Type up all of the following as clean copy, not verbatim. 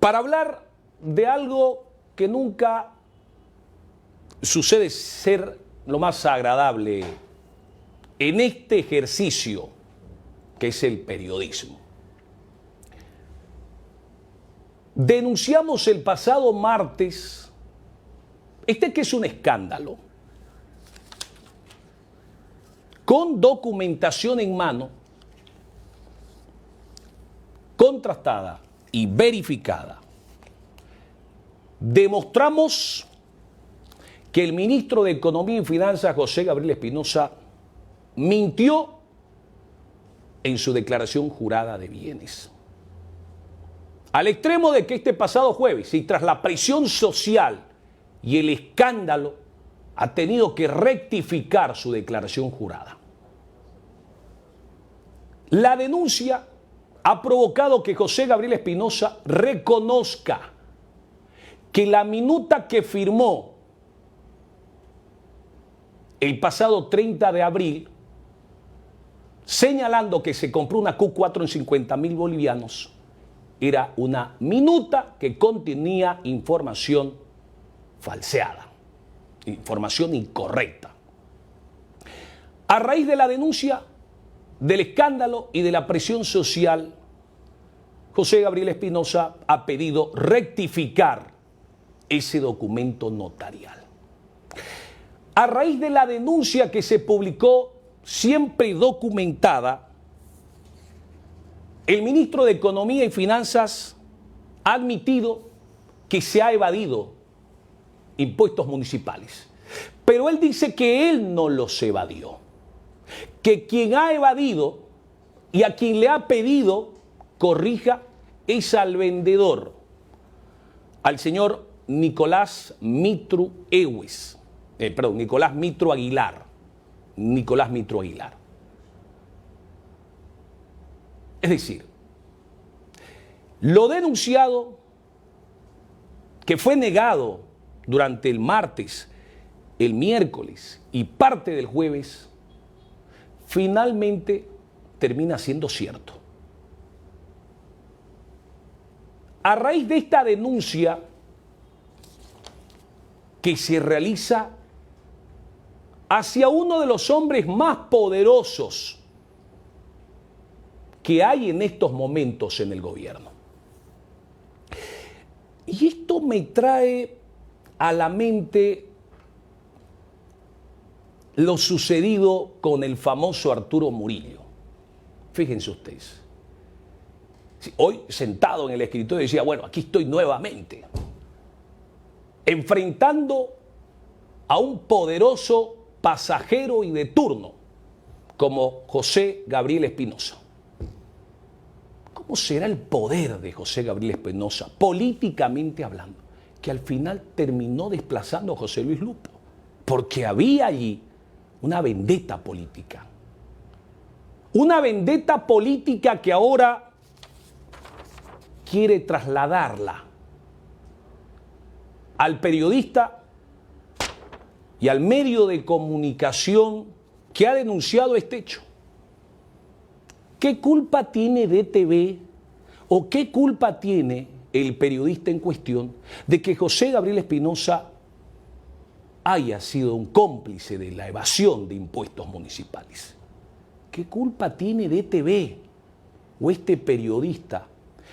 para hablar de algo que nunca sucede ser lo más agradable en este ejercicio que es el periodismo. Denunciamos el pasado martes que es un escándalo, con documentación en mano, contrastada y verificada. Demostramos que el ministro de Economía y Finanzas, José Gabriel Espinosa, mintió en su declaración jurada de bienes. Al extremo de que este pasado jueves, y tras la presión social y el escándalo, ha tenido que rectificar su declaración jurada. La denuncia ha provocado que José Gabriel Espinosa reconozca que la minuta que firmó el pasado 30 de abril, señalando que se compró una Q4 en 50.000 bolivianos, era una minuta que contenía información falseada, información incorrecta. A raíz de la denuncia, del escándalo y de la presión social, José Gabriel Espinosa ha pedido rectificar ese documento notarial. A raíz de la denuncia que se publicó, siempre documentada, el ministro de Economía y Finanzas ha admitido que se ha evadido impuestos municipales. Pero él dice que él no los evadió. Que quien ha evadido y a quien le ha pedido corrija es al vendedor, al señor Nicolás Mitru Aguilar. Nicolás Mitru Aguilar. Es decir, lo denunciado, que fue negado durante el martes, el miércoles y parte del jueves, finalmente termina siendo cierto. A raíz de esta denuncia que se realiza hacia uno de los hombres más poderosos que hay en estos momentos en el gobierno. Y esto me trae a la mente lo sucedido con el famoso Arturo Murillo. Fíjense ustedes. Hoy, sentado en el escritorio, decía, bueno, aquí estoy nuevamente, enfrentando a un poderoso pasajero y de turno, como José Gabriel Espinosa. ¿Cómo será el poder de José Gabriel Espinosa, políticamente hablando, que al final terminó desplazando a José Luis Lupo? Porque había allí una vendetta política. Una vendetta política que ahora quiere trasladarla al periodista y al medio de comunicación que ha denunciado este hecho. ¿Qué culpa tiene DTV o qué culpa tiene el periodista en cuestión de que José Gabriel Espinosa haya sido un cómplice de la evasión de impuestos municipales? ¿Qué culpa tiene DTV o este periodista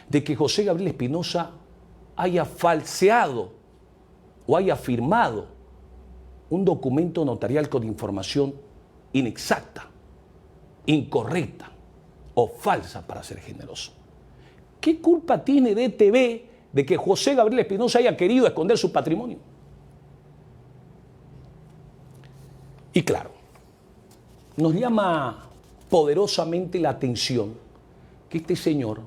de que José Gabriel Espinosa haya falseado o haya firmado un documento notarial con información inexacta, incorrecta o falsa, para ser generoso? ¿Qué culpa tiene DTV de que José Gabriel Espinosa haya querido esconder su patrimonio? Y claro, nos llama poderosamente la atención que este señor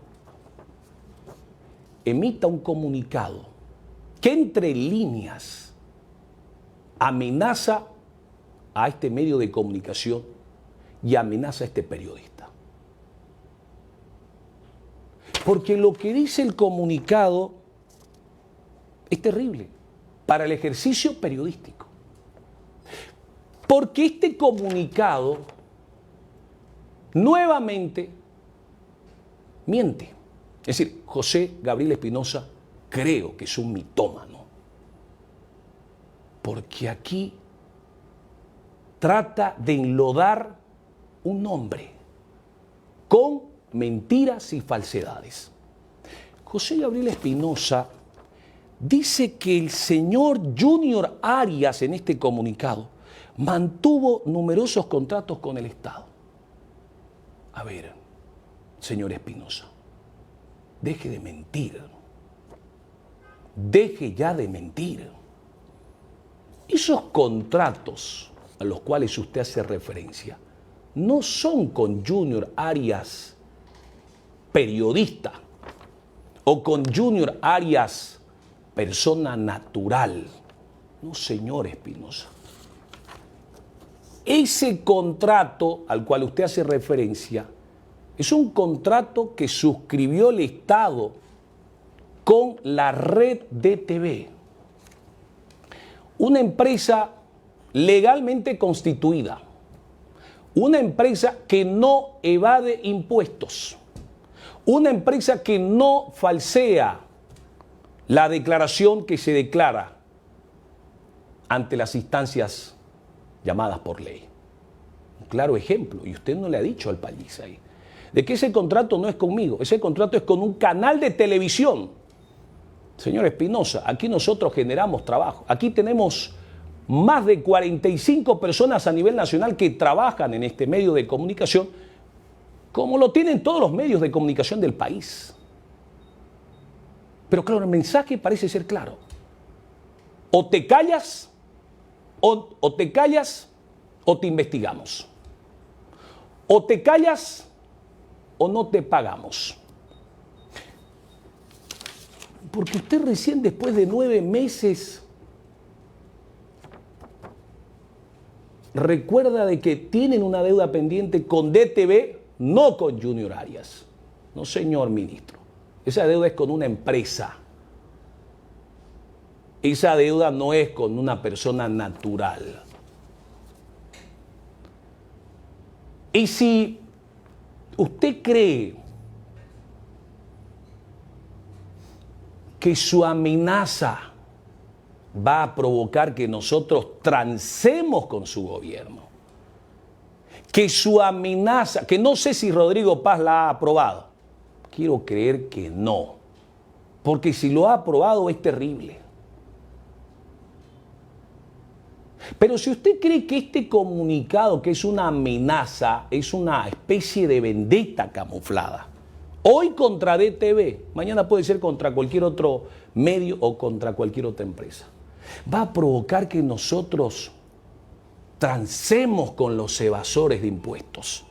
emita un comunicado que entre líneas amenaza a este medio de comunicación y amenaza a este periodista. Porque lo que dice el comunicado es terrible para el ejercicio periodístico. Porque este comunicado nuevamente miente. Es decir, José Gabriel Espinosa creo que es un mitómano, porque aquí trata de enlodar un nombre con mentiras y falsedades. José Gabriel Espinosa dice que el señor Junior Arias en este comunicado mantuvo numerosos contratos con el Estado. A ver, señor Espinosa, deje de mentir. Deje ya de mentir. Esos contratos a los cuales usted hace referencia no son con Junior Arias, periodista, o con Junior Arias, persona natural. No, señor Espinosa. Ese contrato al cual usted hace referencia es un contrato que suscribió el Estado con la red DTV, una empresa legalmente constituida, una empresa que no evade impuestos, una empresa que no falsea la declaración que se declara ante las instancias llamadas por ley. Un claro ejemplo, y usted no le ha dicho al país ahí, de que ese contrato no es conmigo, ese contrato es con un canal de televisión. Señor Espinosa, aquí nosotros generamos trabajo, aquí tenemos más de 45 personas a nivel nacional que trabajan en este medio de comunicación, como lo tienen todos los medios de comunicación del país. Pero claro, el mensaje parece ser claro. O te callas, o te callas, o te investigamos. O te callas, o no te pagamos. Porque usted recién después de 9 meses recuerda de que tienen una deuda pendiente con DTV, no con Junior Arias. No, señor ministro. Esa deuda es con una empresa. Esa deuda no es con una persona natural. Y si usted cree que su amenaza va a provocar que nosotros transemos con su gobierno, que su amenaza, que no sé si Rodrigo Paz la ha aprobado, quiero creer que no, porque si lo ha aprobado es terrible. Pero si usted cree que este comunicado, que es una amenaza, es una especie de vendetta camuflada, hoy contra DTV, mañana puede ser contra cualquier otro medio o contra cualquier otra empresa, va a provocar que nosotros transemos con los evasores de impuestos,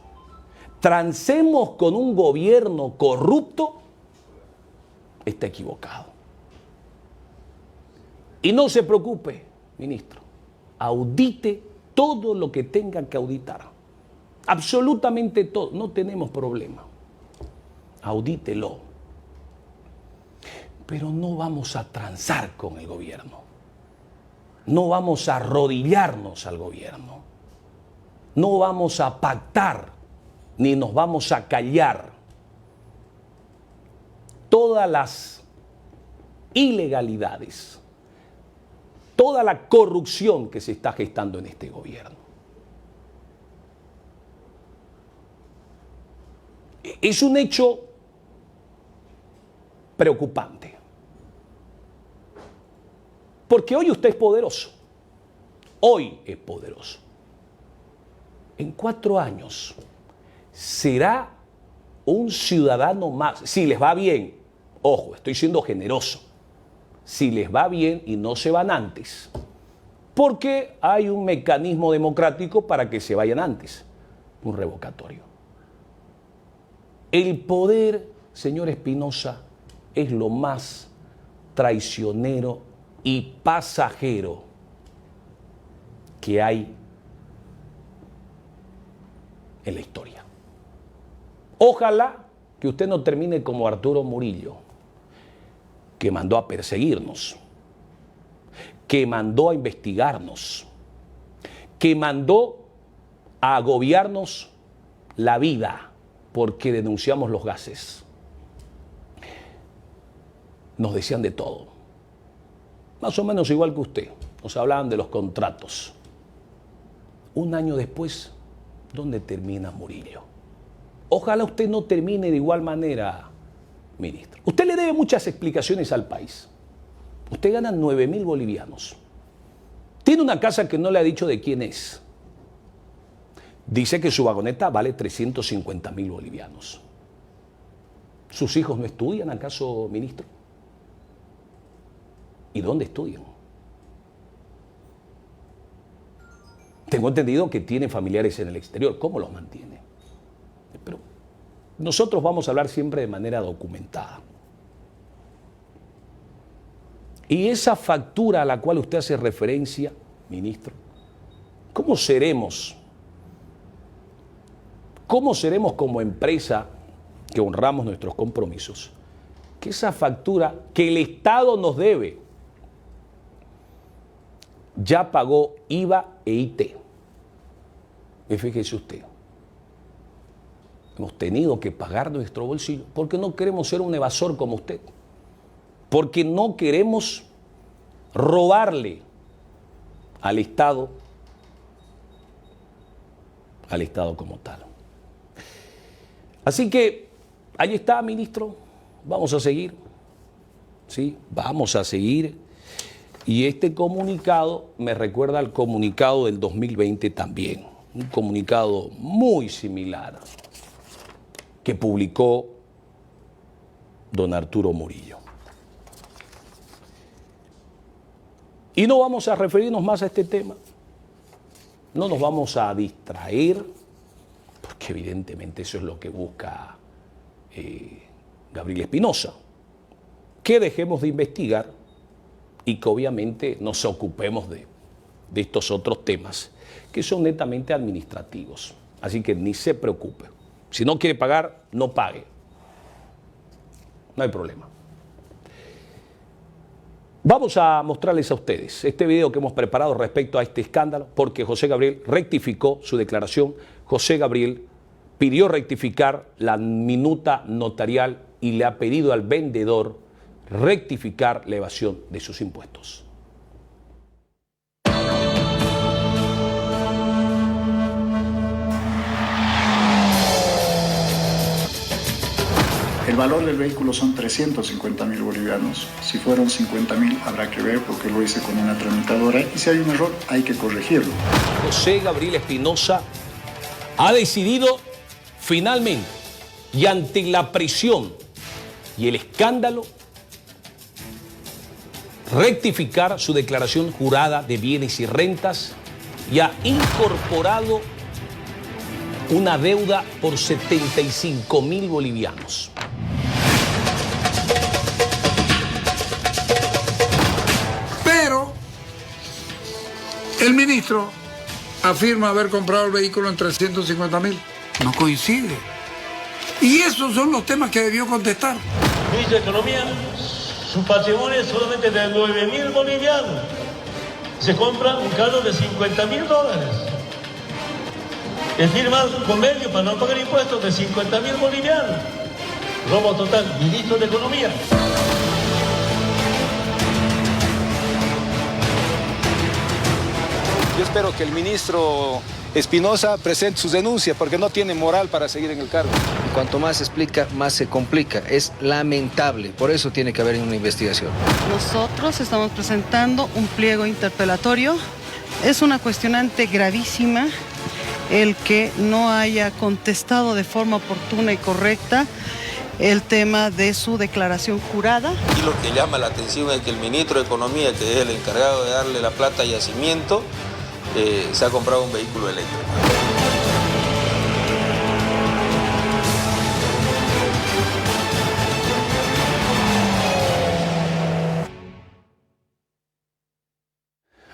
transemos con un gobierno corrupto, está equivocado. Y no se preocupe, ministro, audite todo lo que tenga que auditar, absolutamente todo, no tenemos problema, audítelo, pero no vamos a transar con el gobierno, no vamos a arrodillarnos al gobierno, no vamos a pactar ni nos vamos a callar todas las ilegalidades, toda la corrupción que se está gestando en este gobierno. Es un hecho preocupante. Porque hoy usted es poderoso. Hoy es poderoso. En 4 años será un ciudadano más. Si les va bien, ojo, estoy siendo generoso. Si les va bien y no se van antes. Porque hay un mecanismo democrático para que se vayan antes. Un revocatorio. El poder, señor Espinosa, es lo más traicionero y pasajero que hay en la historia. Ojalá que usted no termine como Arturo Murillo, que mandó a perseguirnos, que mandó a investigarnos, que mandó a agobiarnos la vida porque denunciamos los gases. nos decían de todo. Más o menos igual que usted. Nos hablaban de los contratos. Un año después, ¿dónde termina Murillo? Ojalá usted no termine de igual manera, ministro. Usted le debe muchas explicaciones al país. Usted gana 9.000 bolivianos. Tiene una casa que no le ha dicho de quién es. Dice que su vagoneta vale 350.000 bolivianos. ¿Sus hijos no estudian acaso, ministro? ¿Y dónde estudian? Tengo entendido que tiene familiares en el exterior. ¿Cómo los mantiene? Pero nosotros vamos a hablar siempre de manera documentada. Y esa factura a la cual usted hace referencia, ministro, ¿cómo seremos? ¿Cómo seremos como empresa que honramos nuestros compromisos? Que esa factura que el Estado nos debe ya pagó IVA e IT. Y fíjese usted, hemos tenido que pagar nuestro bolsillo porque no queremos ser un evasor como usted. Porque no queremos robarle al Estado como tal. Así que ahí está, ministro, vamos a seguir, ¿sí? Vamos a seguir. Y este comunicado me recuerda al comunicado del 2020 también, un comunicado muy similar que publicó don Arturo Murillo. Y no vamos a referirnos más a este tema, no nos vamos a distraer, porque evidentemente eso es lo que busca Gabriel Espinosa, que dejemos de investigar y que obviamente nos ocupemos de estos otros temas que son netamente administrativos. Así que ni se preocupe. Si no quiere pagar, no pague. No hay problema. Vamos a mostrarles a ustedes este video que hemos preparado respecto a este escándalo, porque José Gabriel rectificó su declaración. José Gabriel pidió rectificar la minuta notarial y le ha pedido al vendedor rectificar la evasión de sus impuestos. El valor del vehículo son 350.000 bolivianos. Si fueron 50.000 habrá que ver porque lo hice con una tramitadora y si hay un error hay que corregirlo. José Gabriel Espinosa ha decidido finalmente y ante la presión y el escándalo rectificar su declaración jurada de bienes y rentas y ha incorporado una deuda por 75.000 bolivianos. Pero el ministro afirma haber comprado el vehículo en 350.000. No coincide. Y esos son los temas que debió contestar. Ministro de Economía, su patrimonio es solamente de 9.000 bolivianos. Se compra un carro de $50.000. Él firma un convenio para no pagar impuestos de 50.000 bolivianos. Robo total, ministro de Economía. Yo espero que el ministro Espinosa presente sus denuncias porque no tiene moral para seguir en el cargo. Cuanto más se explica, más se complica. Es lamentable, por eso tiene que haber una investigación. Nosotros estamos presentando un pliego interpelatorio. Es una cuestionante gravísima el que no haya contestado de forma oportuna y correcta el tema de su declaración jurada. Y lo que llama la atención es que el ministro de Economía, que es el encargado de darle la plata a Yacimiento, se ha comprado un vehículo eléctrico.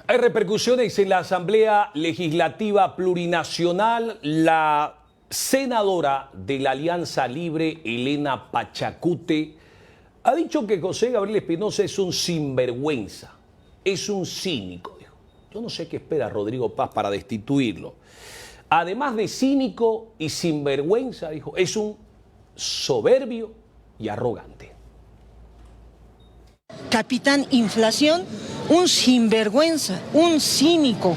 Hay repercusiones en la Asamblea Legislativa Plurinacional. La senadora de la Alianza Libre, Elena Pachacute, ha dicho que José Gabriel Espinosa es un sinvergüenza, es un cínico. Dijo. Yo no sé qué espera Rodrigo Paz para destituirlo. Además de cínico y sinvergüenza, dijo, es un soberbio y arrogante. capitán inflación, un sinvergüenza, un cínico.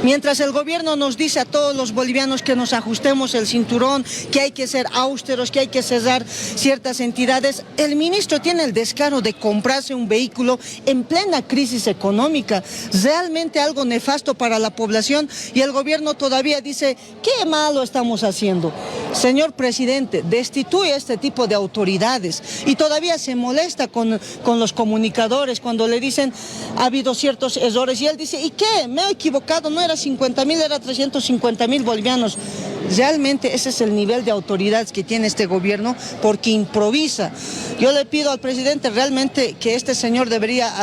Mientras el gobierno nos dice a todos los bolivianos que nos ajustemos el cinturón, que hay que ser austeros, que hay que cerrar ciertas entidades, el ministro tiene el descaro de comprarse un vehículo en plena crisis económica, realmente algo nefasto para la población, y el gobierno todavía dice, ¿qué malo estamos haciendo? Señor presidente, destituye a este tipo de autoridades y todavía se molesta con los comunicadores cuando le dicen ha habido ciertos errores y él dice, ¿y qué? Me he equivocado, no era 50.000, era 350.000 bolivianos. Realmente ese es el nivel de autoridades que tiene este gobierno porque improvisa. Yo le pido al presidente realmente que este señor debería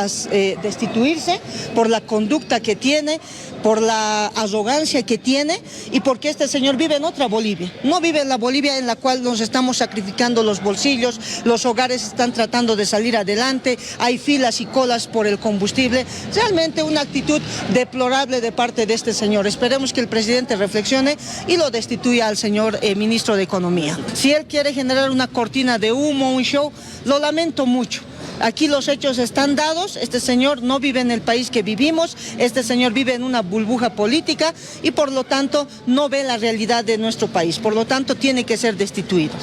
destituirse por la conducta que tiene, por la arrogancia que tiene y porque este señor vive en otra Bolivia. No vive en la Bolivia en la cual nos estamos sacrificando los bolsillos, los hogares están tratando de salir adelante, hay filas y colas por el combustible. Realmente una actitud deplorable de parte de este señor. Esperemos que el presidente reflexione y lo destituya al señor ministro de Economía. Si él quiere generar una cortina de humo, un show, lo lamento mucho. Aquí los hechos están dados, este señor no vive en el país que vivimos, este señor vive en una burbuja política y por lo tanto no ve la realidad de nuestro país, por lo tanto tiene que ser destituido.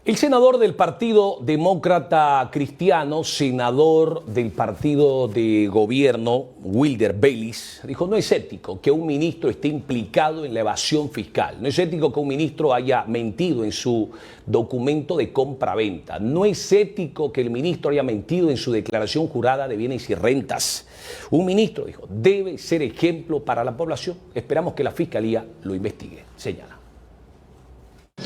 El senador del Partido Demócrata Cristiano, senador del partido de gobierno, Wilder Bellis, dijo: no es ético que un ministro esté implicado en la evasión fiscal, no es ético que un ministro haya mentido en su documento de compra-venta, no es ético que el ministro haya mentido en su declaración jurada de bienes y rentas. Un ministro, dijo, debe ser ejemplo para la población. Esperamos que la Fiscalía lo investigue, señala.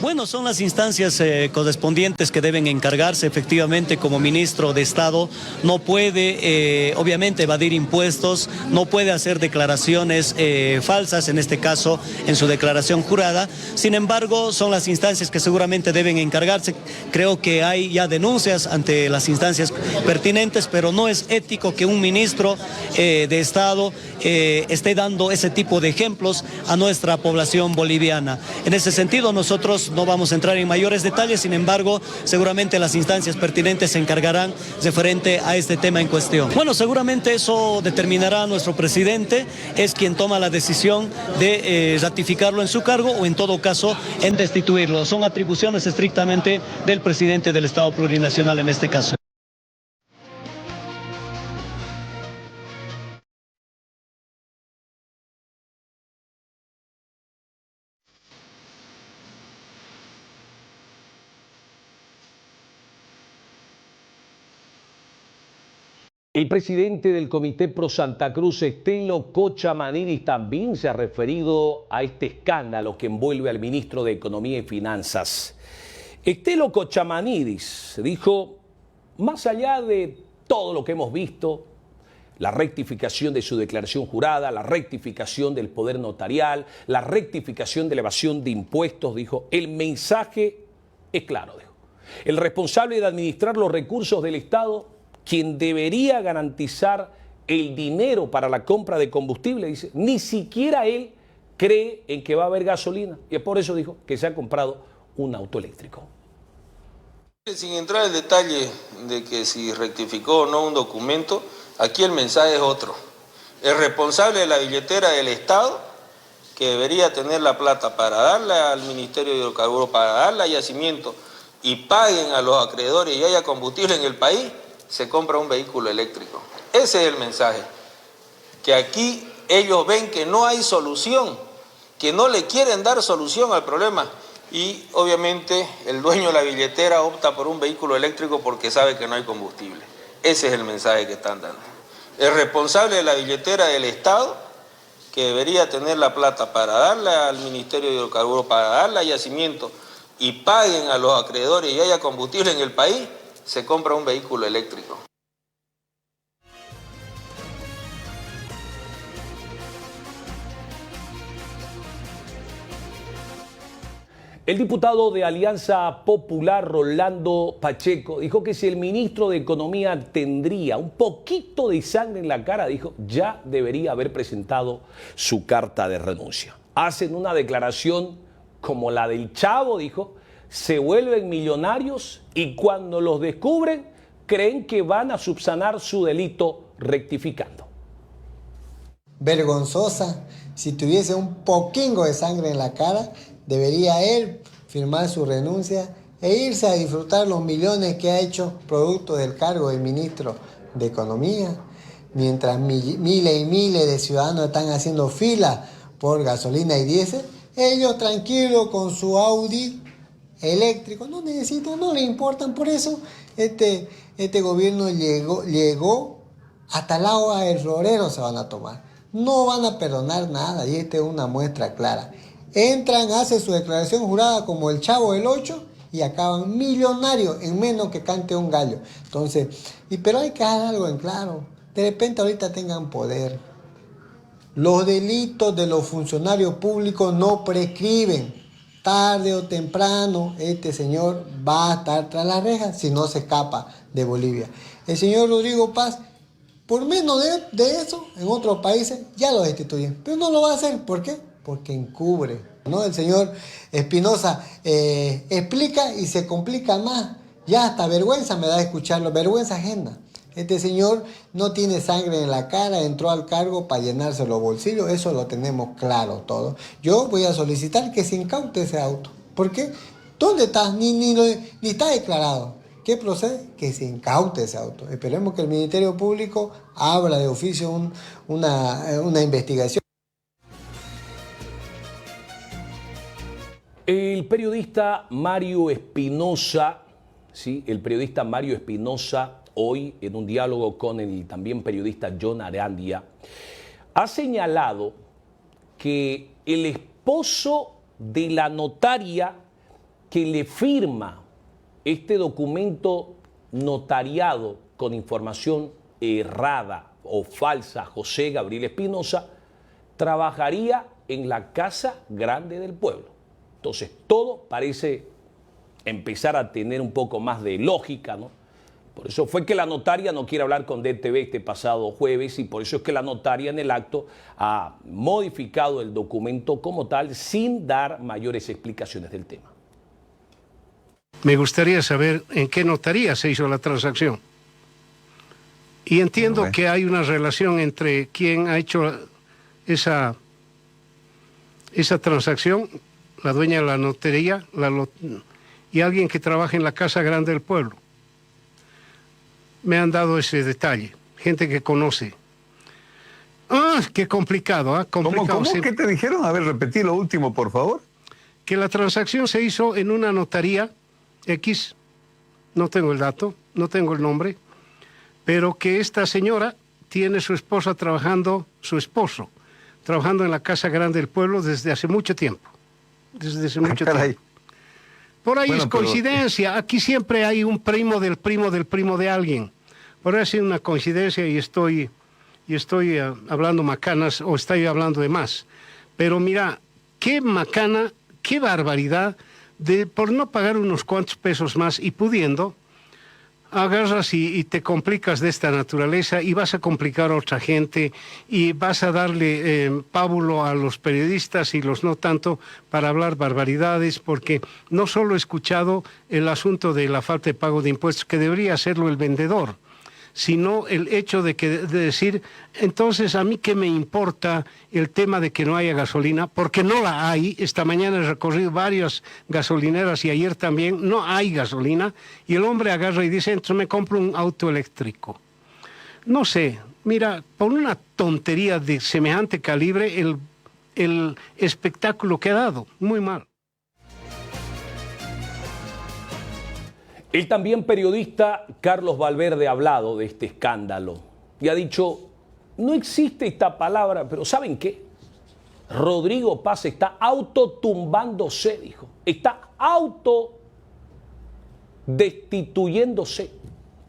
Bueno, son las instancias correspondientes que deben encargarse. Efectivamente, como ministro de Estado no puede obviamente evadir impuestos, no puede hacer declaraciones falsas, en este caso en su declaración jurada. Sin embargo, son las instancias que seguramente deben encargarse. Creo que hay ya denuncias ante las instancias pertinentes, pero no es ético que un ministro de Estado esté dando ese tipo de ejemplos a nuestra población boliviana. En ese sentido, nosotros no vamos a entrar en mayores detalles, sin embargo, seguramente las instancias pertinentes se encargarán referente a este tema en cuestión. Bueno, seguramente eso determinará nuestro presidente, es quien toma la decisión de ratificarlo en su cargo o en todo caso en destituirlo. Son atribuciones estrictamente del presidente del Estado plurinacional en este caso. El presidente del Comité Pro Santa Cruz, Estelo Cochamanidis, también se ha referido a este escándalo que envuelve al ministro de Economía y Finanzas. Estelo Cochamanidis dijo, más allá de todo lo que hemos visto, la rectificación de su declaración jurada, la rectificación del poder notarial, la rectificación de la evasión de impuestos, dijo, el mensaje es claro, dijo. El responsable de administrar los recursos del Estado, quien debería garantizar el dinero para la compra de combustible, dice, ni siquiera él cree en que va a haber gasolina. Y es por eso, dijo, que se ha comprado un auto eléctrico. Sin entrar en detalle de que si rectificó o no un documento, aquí el mensaje es otro. El responsable de la billetera del Estado, que debería tener la plata para darle al Ministerio de Hidrocarburos, para darle a Yacimiento y paguen a los acreedores y haya combustible en el país, se compra un vehículo eléctrico. Ese es el mensaje. Que aquí ellos ven que no hay solución, que no le quieren dar solución al problema. Y obviamente el dueño de la billetera opta por un vehículo eléctrico porque sabe que no hay combustible. Ese es el mensaje que están dando. El responsable de la billetera del Estado, que debería tener la plata para darle al Ministerio de Hidrocarburos, para darle a Yacimiento y paguen a los acreedores y haya combustible en el país, se compra un vehículo eléctrico. El diputado de Alianza Popular, Rolando Pacheco, dijo que si el ministro de Economía tendría un poquito de sangre en la cara, dijo, ya debería haber presentado su carta de renuncia. Hacen una declaración como la del Chavo, dijo, se vuelven millonarios y cuando los descubren creen que van a subsanar su delito rectificando. Vergonzosa. Si tuviese un poquingo de sangre en la cara, debería él firmar su renuncia e irse a disfrutar los millones que ha hecho producto del cargo de ministro de Economía, mientras miles y miles de ciudadanos están haciendo fila por gasolina y diésel. Ellos tranquilos con su Audi eléctrico, no necesitan, no le importan. Por eso este gobierno llegó hasta el agua del Rorero se van a tomar. No van a perdonar nada y esta es una muestra clara. Entran, hacen su declaración jurada como el Chavo del 8 y acaban millonarios en menos que cante un gallo. Entonces, pero hay que dejar algo en claro. De repente ahorita tengan poder. Los delitos de los funcionarios públicos no prescriben. Tarde o temprano este señor va a estar tras las rejas si no se escapa de Bolivia. El señor Rodrigo Paz, por menos de eso, en otros países ya lo destituyen. Pero no lo va a hacer. ¿Por qué? Porque encubre, ¿no? El señor Espinosa explica y se complica más. Ya hasta vergüenza me da escucharlo, vergüenza ajena. Este señor no tiene sangre en la cara, entró al cargo para llenarse los bolsillos, eso lo tenemos claro todo. Yo voy a solicitar que se incaute ese auto. ¿Por qué? ¿Dónde está? Ni está declarado. ¿Qué procede? Que se incaute ese auto. Esperemos que el Ministerio Público abra de oficio una investigación. El periodista Mario Espinosa, ¿sí? El periodista Mario Espinosa, hoy en un diálogo con el también periodista John Arandia, ha señalado que el esposo de la notaria que le firma este documento notariado con información errada o falsa, José Gabriel Espinosa, trabajaría en la Casa Grande del Pueblo. Entonces, todo parece empezar a tener un poco más de lógica, ¿no? Por eso fue que la notaria no quiere hablar con DTV este pasado jueves y por eso es que la notaria en el acto ha modificado el documento como tal sin dar mayores explicaciones del tema. Me gustaría saber en qué notaría se hizo la transacción. Y entiendo que hay una relación entre quien ha hecho esa transacción, la dueña de la notaría, y alguien que trabaja en la Casa Grande del Pueblo. Me han dado ese detalle, gente que conoce. ¡Ah, qué complicado! ¿eh? Complicado. ¿Cómo? ¿Qué te dijeron? A ver, repetí lo último, por favor. Que la transacción se hizo en una notaría X, no tengo el dato, no tengo el nombre, pero que esta señora tiene su esposo trabajando en la Casa Grande del Pueblo desde hace mucho tiempo. Desde hace mucho tiempo. Por ahí bueno, es coincidencia, aquí siempre hay un primo del primo del primo de alguien. Por ahí ha sido una coincidencia y estoy hablando macanas o estoy hablando de más. Pero mira, qué macana, qué barbaridad, por no pagar unos cuantos pesos más y pudiendo, agarras y te complicas de esta naturaleza y vas a complicar a otra gente y vas a darle pábulo a los periodistas y los no tanto para hablar barbaridades, porque no solo he escuchado el asunto de la falta de pago de impuestos, que debería hacerlo el vendedor, sino el hecho de decir, entonces a mí qué me importa el tema de que no haya gasolina, porque no la hay. Esta mañana he recorrido varias gasolineras y ayer también no hay gasolina, y el hombre agarra y dice, entonces me compro un auto eléctrico. No sé, mira, por una tontería de semejante calibre, el espectáculo que ha dado, muy mal. El también periodista Carlos Valverde ha hablado de este escándalo y ha dicho, no existe esta palabra, pero ¿saben qué? Rodrigo Paz está autotumbándose, dijo. Está autodestituyéndose,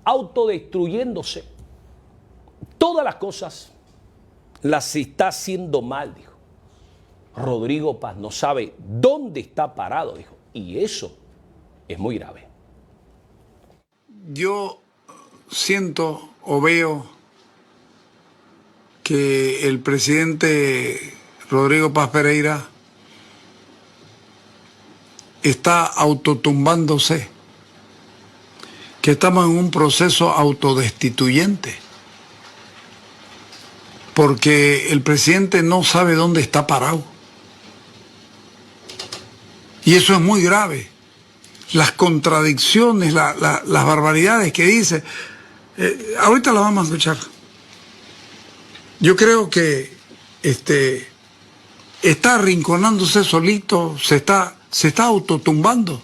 autodestruyéndose. Todas las cosas las está haciendo mal, dijo. Rodrigo Paz no sabe dónde está parado, dijo. Y eso es muy grave. Yo siento o veo que el presidente Rodrigo Paz Pereira está autotumbándose, que estamos en un proceso autodestituyente, porque el presidente no sabe dónde está parado. Y eso es muy grave. Las contradicciones, las barbaridades que dice, ahorita las vamos a escuchar. Yo creo que está arrinconándose solito, se está autotumbando.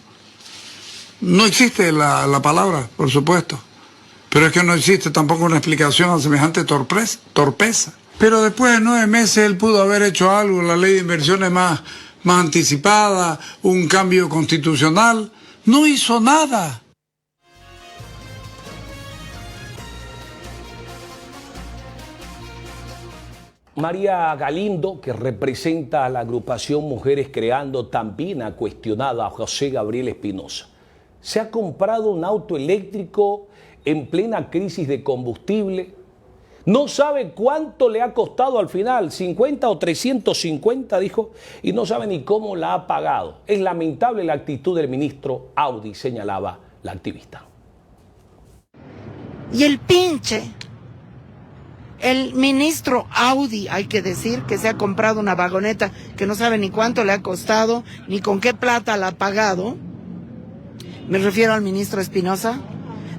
No existe la palabra, por supuesto, pero es que no existe tampoco una explicación a semejante torpeza. Pero después de 9 meses él pudo haber hecho algo, la ley de inversiones más anticipada, un cambio constitucional. No hizo nada. María Galindo, que representa a la agrupación Mujeres Creando, también ha cuestionado a José Gabriel Espinosa. ¿Se ha comprado un auto eléctrico en plena crisis de combustible? No sabe cuánto le ha costado al final, 50 o 350, dijo, y no sabe ni cómo la ha pagado. Es lamentable la actitud del ministro Audi, señalaba la activista. Y el ministro Audi, hay que decir, que se ha comprado una vagoneta que no sabe ni cuánto le ha costado, ni con qué plata la ha pagado. Me refiero al ministro Espinosa.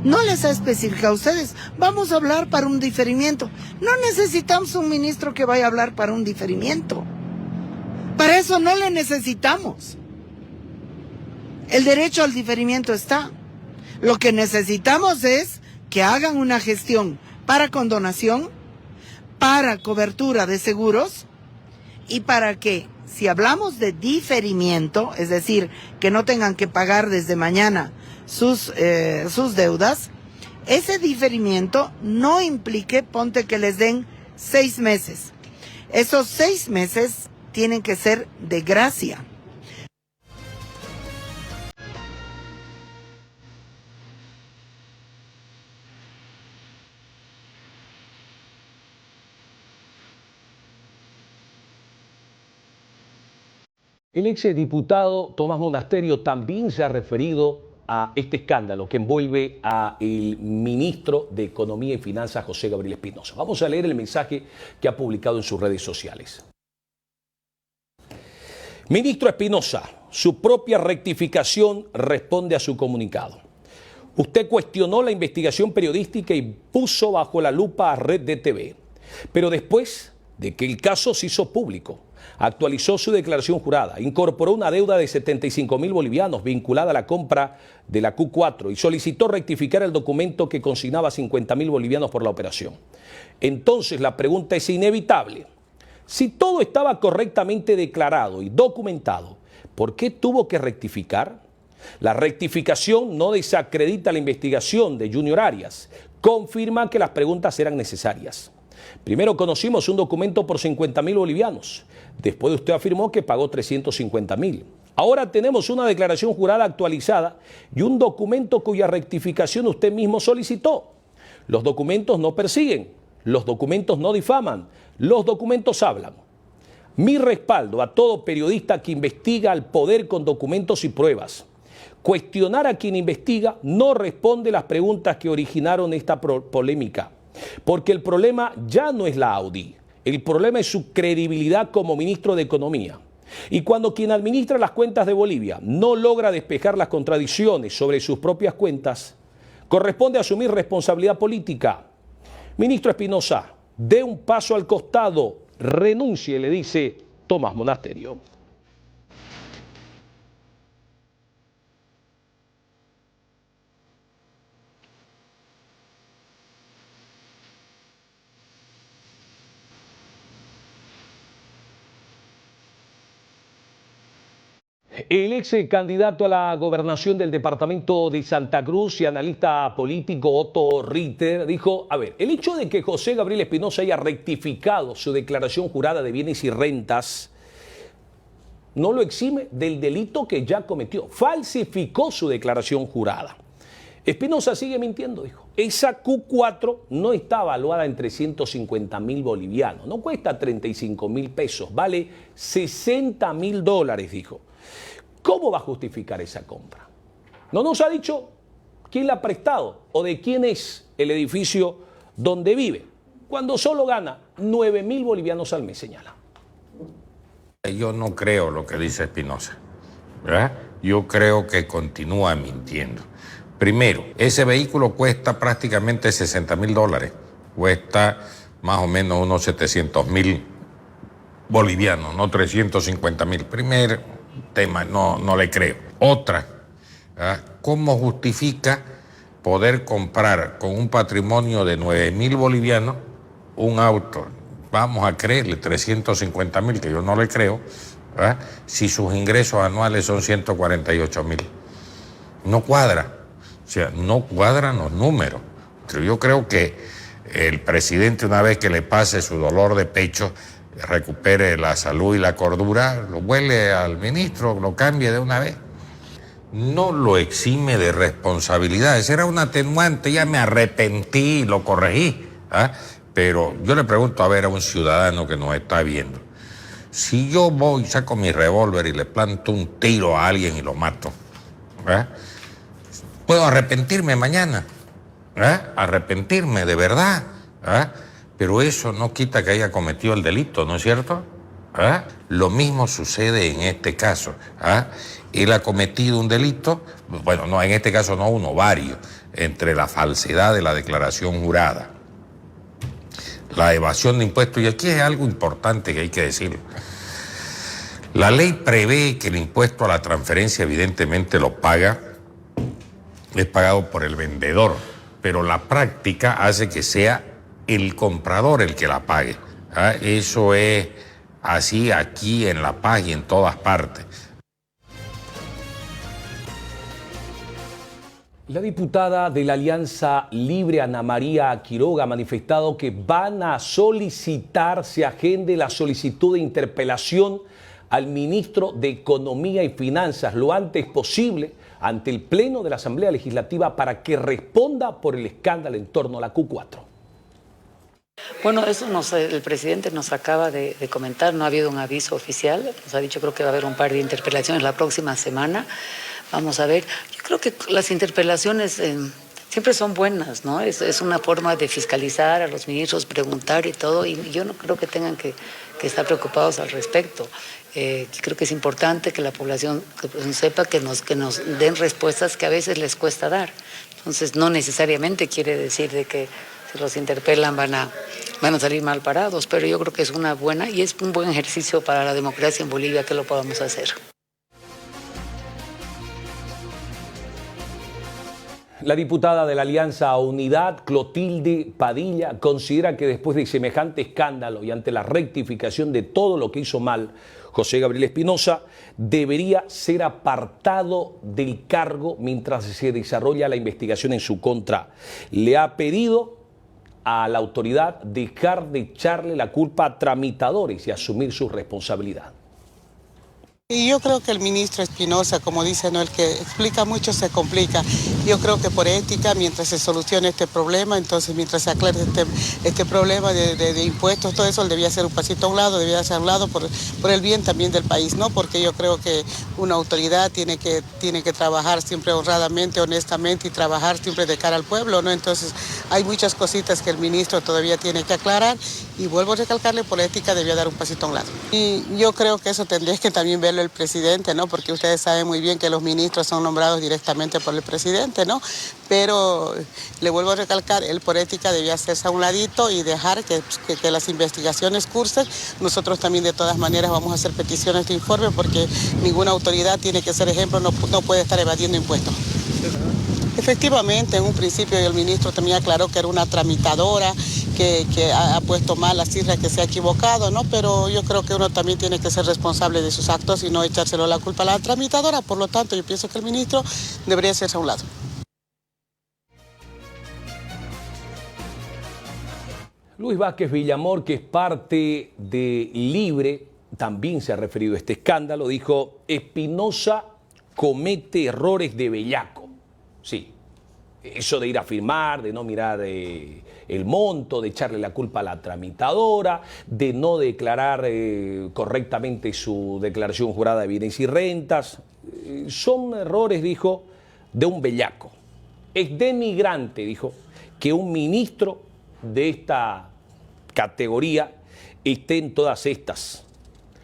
No les ha especificado a ustedes, vamos a hablar para un diferimiento. No necesitamos un ministro que vaya a hablar para un diferimiento. Para eso no le necesitamos. El derecho al diferimiento está. Lo que necesitamos es que hagan una gestión para condonación, para cobertura de seguros y para que, si hablamos de diferimiento, es decir, que no tengan que pagar desde mañana sus deudas, ese diferimiento no implique, ponte que les den 6 meses. Esos 6 meses tienen que ser de gracia. El exdiputado Tomás Monasterio también se ha referido a este escándalo que envuelve al ministro de Economía y Finanzas, José Gabriel Espinosa. Vamos a leer el mensaje que ha publicado en sus redes sociales. Ministro Espinosa, su propia rectificación responde a su comunicado. Usted cuestionó la investigación periodística y puso bajo la lupa a Red DTV. Pero después de que el caso se hizo público, actualizó su declaración jurada, incorporó una deuda de 75.000 bolivianos vinculada a la compra de la Q4 y solicitó rectificar el documento que consignaba 50.000 bolivianos por la operación. Entonces la pregunta es inevitable. Si todo estaba correctamente declarado y documentado, ¿por qué tuvo que rectificar? La rectificación no desacredita la investigación de Junior Arias, confirma que las preguntas eran necesarias. Primero conocimos un documento por 50.000 bolivianos. Después usted afirmó que pagó 350.000. Ahora tenemos una declaración jurada actualizada y un documento cuya rectificación usted mismo solicitó. Los documentos no persiguen, los documentos no difaman, los documentos hablan. Mi respaldo a todo periodista que investiga al poder con documentos y pruebas. Cuestionar a quien investiga no responde las preguntas que originaron esta polémica. Porque el problema ya no es la Audi, el problema es su credibilidad como ministro de Economía. Y cuando quien administra las cuentas de Bolivia no logra despejar las contradicciones sobre sus propias cuentas, corresponde asumir responsabilidad política. Ministro Espinosa, dé un paso al costado, renuncie, le dice Tomás Monasterio. El ex candidato a la gobernación del departamento de Santa Cruz y analista político Otto Ritter dijo, el hecho de que José Gabriel Espinosa haya rectificado su declaración jurada de bienes y rentas no lo exime del delito que ya cometió. Falsificó su declaración jurada. Espinosa sigue mintiendo, dijo. Esa Q4 no está valuada en 350.000 bolivianos, no cuesta 35.000 pesos, vale $60.000, dijo. ¿Cómo va a justificar esa compra? No nos ha dicho quién la ha prestado o de quién es el edificio donde vive, cuando solo gana 9.000 bolivianos al mes, señala. Yo no creo lo que dice Espinosa, ¿verdad? Yo creo que continúa mintiendo. Primero, ese vehículo cuesta prácticamente $60.000, cuesta más o menos unos 700.000 bolivianos, no 350.000. Primer tema, no le creo. Otra, ¿verdad? ¿Cómo justifica poder comprar con un patrimonio de 9.000 bolivianos un auto? Vamos a creerle 350.000, que yo no le creo, ¿verdad? Si sus ingresos anuales son 148.000. No cuadra, o sea, no cuadran los números. Pero yo creo que el presidente, una vez que le pase su dolor de pecho, recupere la salud y la cordura, lo vuele al ministro, lo cambie de una vez. No lo exime de responsabilidades. Era un atenuante, ya me arrepentí, lo corregí, ¿ah? Pero yo le pregunto, a ver, a un ciudadano que nos está viendo, si yo voy, saco mi revólver y le planto un tiro a alguien y lo mato, ¿eh? ¿Puedo arrepentirme mañana? Arrepentirme, de verdad, pero eso no quita que haya cometido el delito, ¿no es cierto? Lo mismo sucede en este caso. Él ha cometido un delito, bueno, no, en este caso no uno, varios, entre la falsedad de la declaración jurada, la evasión de impuestos, y aquí es algo importante que hay que decirlo. La ley prevé que el impuesto a la transferencia evidentemente es pagado por el vendedor, pero la práctica hace que sea el comprador el que la pague. Eso es así aquí en La Paz y en todas partes. La diputada de la Alianza Libre, Ana María Quiroga, ha manifestado que van a solicitar se agende la solicitud de interpelación al ministro de Economía y Finanzas lo antes posible ante el Pleno de la Asamblea Legislativa para que responda por el escándalo en torno a la Q4. Bueno, eso el presidente nos acaba de comentar, no ha habido un aviso oficial, nos ha dicho creo que va a haber un par de interpelaciones la próxima semana. Vamos a ver, yo creo que las interpelaciones siempre son buenas, ¿no? Es una forma de fiscalizar a los ministros, preguntar y todo, y yo no creo que tengan que estar preocupados al respecto. Creo que es importante que la población sepa que nos den respuestas que a veces les cuesta dar. Entonces, no necesariamente quiere decir de que si los interpelan van a salir mal parados, pero yo creo que es una buena y es un buen ejercicio para la democracia en Bolivia que lo podamos hacer. La diputada de la Alianza Unidad, Clotilde Padilla, considera que después de semejante escándalo y ante la rectificación de todo lo que hizo mal José Gabriel Espinosa, debería ser apartado del cargo mientras se desarrolla la investigación en su contra. Le ha pedido a la autoridad dejar de echarle la culpa a tramitadores y asumir su responsabilidad. Y yo creo que el ministro Espinosa, como dice, ¿no? El que explica mucho se complica. Yo creo que por ética, mientras se solucione este problema, entonces mientras se aclare este problema de impuestos, todo eso, él debía hacer un pasito a un lado, debía hacer a un lado por el bien también del país, ¿no? Porque yo creo que una autoridad tiene que trabajar siempre honradamente, honestamente y trabajar siempre de cara al pueblo, ¿no? Entonces hay muchas cositas que el ministro todavía tiene que aclarar y vuelvo a recalcarle, por ética debía dar un pasito a un lado. Y yo creo que eso tendría que también verlo el presidente, ¿no? Porque ustedes saben muy bien que los ministros son nombrados directamente por el presidente, ¿no? Pero le vuelvo a recalcar, él por ética debía hacerse a un ladito y dejar que las investigaciones cursen. Nosotros también de todas maneras vamos a hacer peticiones de informe porque ninguna autoridad tiene que ser ejemplo, no puede estar evadiendo impuestos. Efectivamente, en un principio el ministro también aclaró que era una tramitadora, que ha puesto mal la cifra, que se ha equivocado, ¿no? Pero yo creo que uno también tiene que ser responsable de sus actos y no echárselo la culpa a la tramitadora. Por lo tanto, yo pienso que el ministro debería hacerse a un lado. Luis Vázquez Villamor, que es parte de Libre, también se ha referido a este escándalo, dijo: Espinosa comete errores de bellaco. Sí, eso de ir a firmar, de no mirar el monto, de echarle la culpa a la tramitadora, de no declarar correctamente su declaración jurada de bienes y rentas. son errores, dijo, de un bellaco. Es denigrante, dijo, que un ministro de esta categoría esté en todas estas.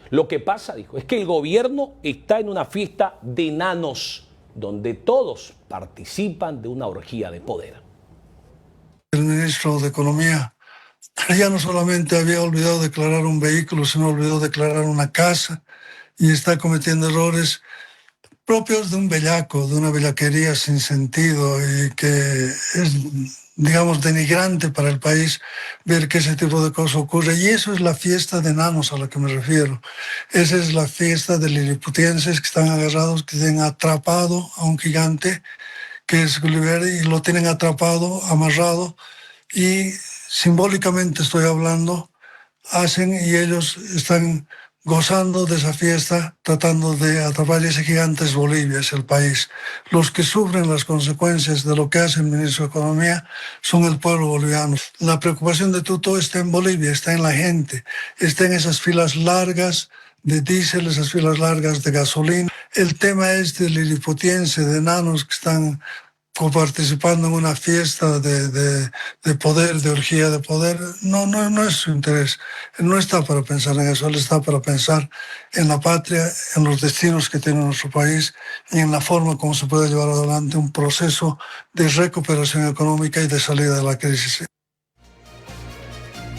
Lo que pasa, dijo, es que el gobierno está en una fiesta de enanos, donde todos participan de una orgía de poder. El ministro de Economía ya no solamente había olvidado declarar un vehículo, sino olvidó declarar una casa y está cometiendo errores propios de un bellaco, de una bellaquería sin sentido y que es, digamos, denigrante para el país ver que ese tipo de cosas ocurre. Y eso es la fiesta de enanos a la que me refiero. Esa es la fiesta de liliputienses que están agarrados, que tienen atrapado a un gigante que es Gulliver y lo tienen atrapado, amarrado y simbólicamente estoy hablando, hacen y ellos están gozando de esa fiesta, tratando de atrapar ese gigante. Es Bolivia, es el país. Los que sufren las consecuencias de lo que hace el ministro de Economía son el pueblo boliviano. La preocupación de Tuto está en Bolivia, está en la gente, está en esas filas largas de diésel, esas filas largas de gasolina. El tema es de liliputiense, de enanos que están participando en una fiesta de poder, de orgía de poder. No es su interés. Él no está para pensar en eso, él está para pensar en la patria, en los destinos que tiene nuestro país y en la forma como se puede llevar adelante un proceso de recuperación económica y de salida de la crisis.